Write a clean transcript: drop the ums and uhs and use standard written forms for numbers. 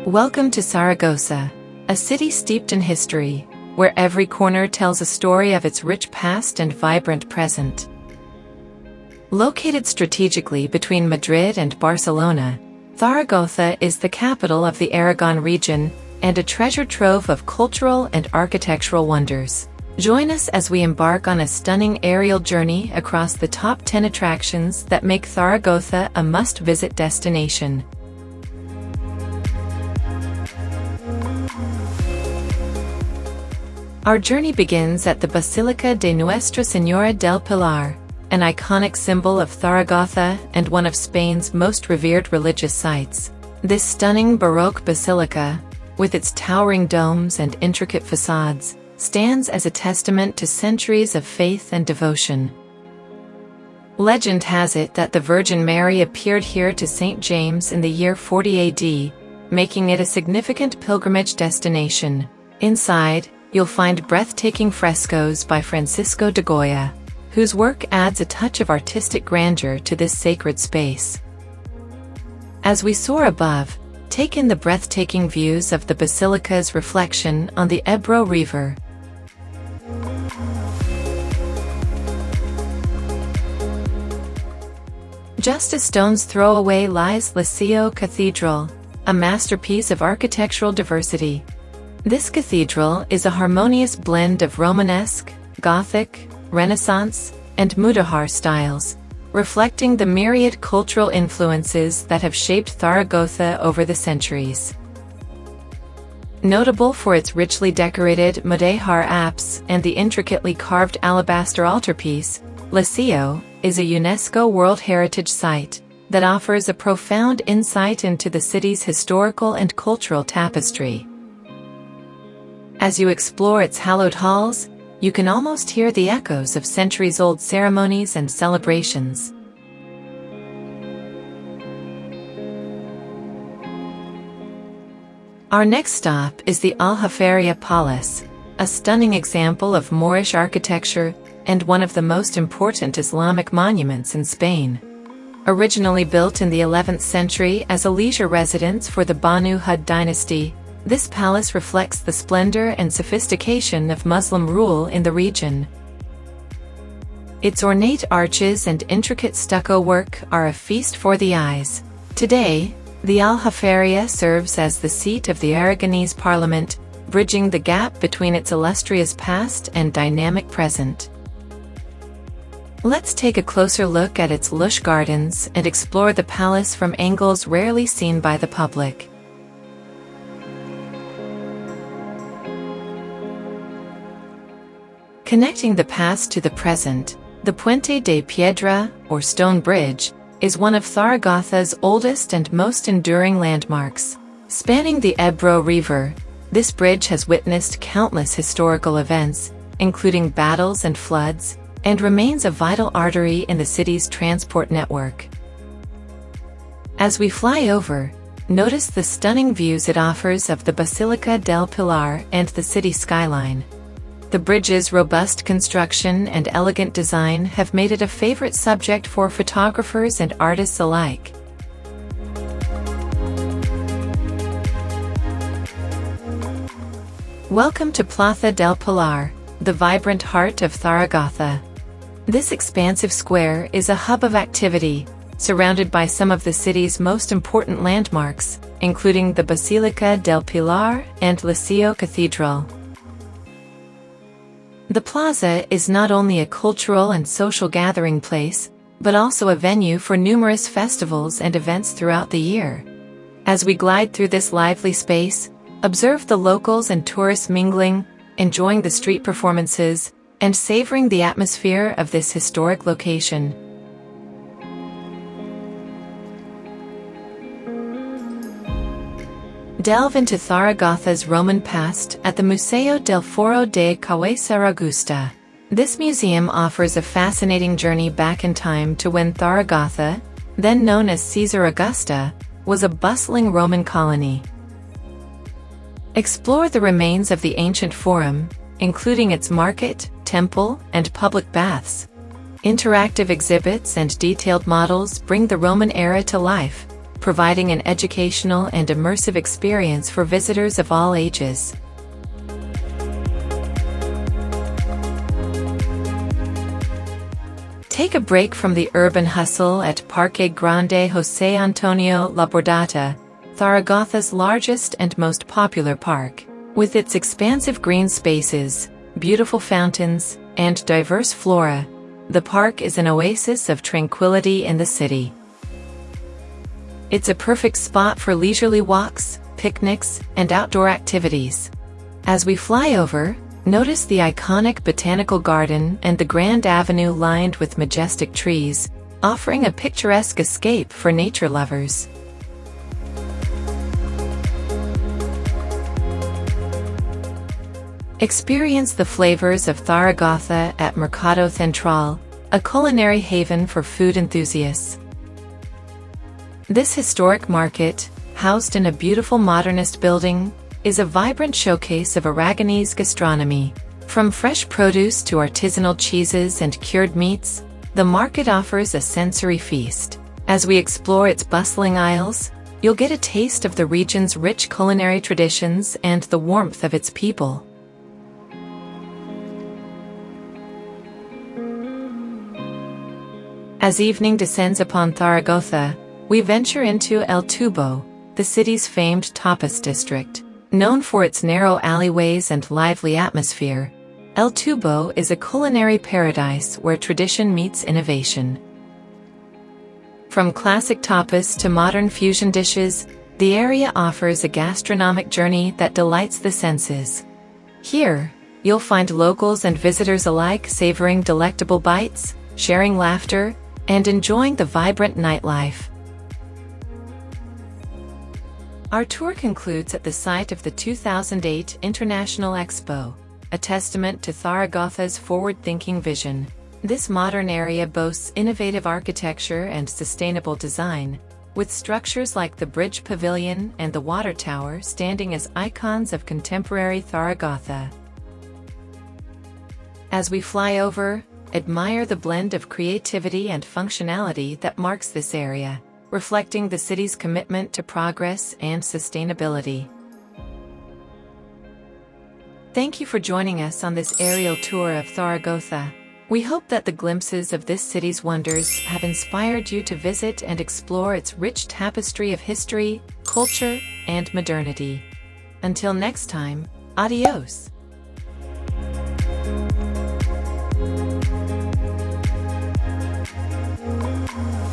Welcome to Zaragoza, a city steeped in history, where every corner tells a story of its rich past and vibrant present. Located strategically between Madrid and Barcelona, Zaragoza is the capital of the Aragon region and a treasure trove of cultural and architectural wonders. Join us as we embark on a stunning aerial journey across the top 10 attractions that make Zaragoza a must-visit destination. Our journey begins at the Basilica de Nuestra Señora del Pilar, an iconic symbol of Zaragoza and one of Spain's most revered religious sites. This stunning baroque basilica, with its towering domes and intricate facades, stands as a testament to centuries of faith and devotion. Legend has it that the Virgin Mary appeared here to St. James in the year 40 AD, making it a significant pilgrimage destination. Inside, you'll find breathtaking frescoes by Francisco de Goya, whose work adds a touch of artistic grandeur to this sacred space. As we soar above, take in the breathtaking views of the basilica's reflection on the Ebro River. Just a stone's throw away lies the Seo Cathedral, a masterpiece of architectural diversity. This cathedral is a harmonious blend of Romanesque, Gothic, Renaissance, and Mudéjar styles, reflecting the myriad cultural influences that have shaped Zaragoza over the centuries. Notable for its richly decorated Mudéjar apse and the intricately carved alabaster altarpiece, the Seo is a UNESCO World Heritage Site that offers a profound insight into the city's historical and cultural tapestry. As you explore its hallowed halls, you can almost hear the echoes of centuries-old ceremonies and celebrations. Our next stop is the Aljafería Palace, a stunning example of Moorish architecture and one of the most important Islamic monuments in Spain. Originally built in the 11th century as a leisure residence for the Banu Hud dynasty, this palace reflects the splendor and sophistication of Muslim rule in the region. Its ornate arches and intricate stucco work are a feast for the eyes. Today, the Aljafería serves as the seat of the Aragonese parliament, bridging the gap between its illustrious past and dynamic present. Let's take a closer look at its lush gardens and explore the palace from angles rarely seen by the public. Connecting the past to the present, the Puente de Piedra, or Stone Bridge, is one of Zaragoza's oldest and most enduring landmarks. Spanning the Ebro River, this bridge has witnessed countless historical events, including battles and floods, and remains a vital artery in the city's transport network. As we fly over, notice the stunning views it offers of the Basilica del Pilar and the city skyline. The bridge's robust construction and elegant design have made it a favorite subject for photographers and artists alike. Welcome to Plaza del Pilar, the vibrant heart of Zaragoza. This expansive square is a hub of activity, surrounded by some of the city's most important landmarks, including the Basilica del Pilar and the Seo Cathedral. The plaza is not only a cultural and social gathering place, but also a venue for numerous festivals and events throughout the year. As we glide through this lively space, observe the locals and tourists mingling, enjoying the street performances, and savoring the atmosphere of this historic location. Delve into Zaragoza's Roman past at the Museo del Foro de Zaragoza. This museum offers a fascinating journey back in time to when Zaragoza, then known as Caesar Augusta, was a bustling Roman colony. Explore the remains of the ancient forum, including its market, temple, and public baths. Interactive exhibits and detailed models bring the Roman era to life, providing an educational and immersive experience for visitors of all ages. Take a break from the urban hustle at Parque Grande José Antonio Labordata, Zaragoza's largest and most popular park. With its expansive green spaces, beautiful fountains, and diverse flora, the park is an oasis of tranquility in the city. It's a perfect spot for leisurely walks, picnics, and outdoor activities. As we fly over, notice the iconic botanical garden and the grand avenue lined with majestic trees, offering a picturesque escape for nature lovers. Experience the flavors of Zaragoza at Mercado Central, a culinary haven for food enthusiasts. This historic market, housed in a beautiful modernist building, is a vibrant showcase of Aragonese gastronomy. From fresh produce to artisanal cheeses and cured meats, the market offers a sensory feast. As we explore its bustling aisles, you'll get a taste of the region's rich culinary traditions and the warmth of its people. As evening descends upon Zaragoza, we venture into El Tubo, the city's famed tapas district. Known for its narrow alleyways and lively atmosphere, El Tubo is a culinary paradise where tradition meets innovation. From classic tapas to modern fusion dishes, the area offers a gastronomic journey that delights the senses. Here, you'll find locals and visitors alike savoring delectable bites, sharing laughter, and enjoying the vibrant nightlife. Our tour concludes at the site of the 2008 International Expo, a testament to Zaragoza's forward-thinking vision. This modern area boasts innovative architecture and sustainable design, with structures like the Bridge Pavilion and the Water Tower standing as icons of contemporary Zaragoza. As we fly over, admire the blend of creativity and functionality that marks this area, reflecting the city's commitment to progress and sustainability. Thank you for joining us on this aerial tour of Zaragoza. We hope that the glimpses of this city's wonders have inspired you to visit and explore its rich tapestry of history, culture, and modernity. Until next time, adios!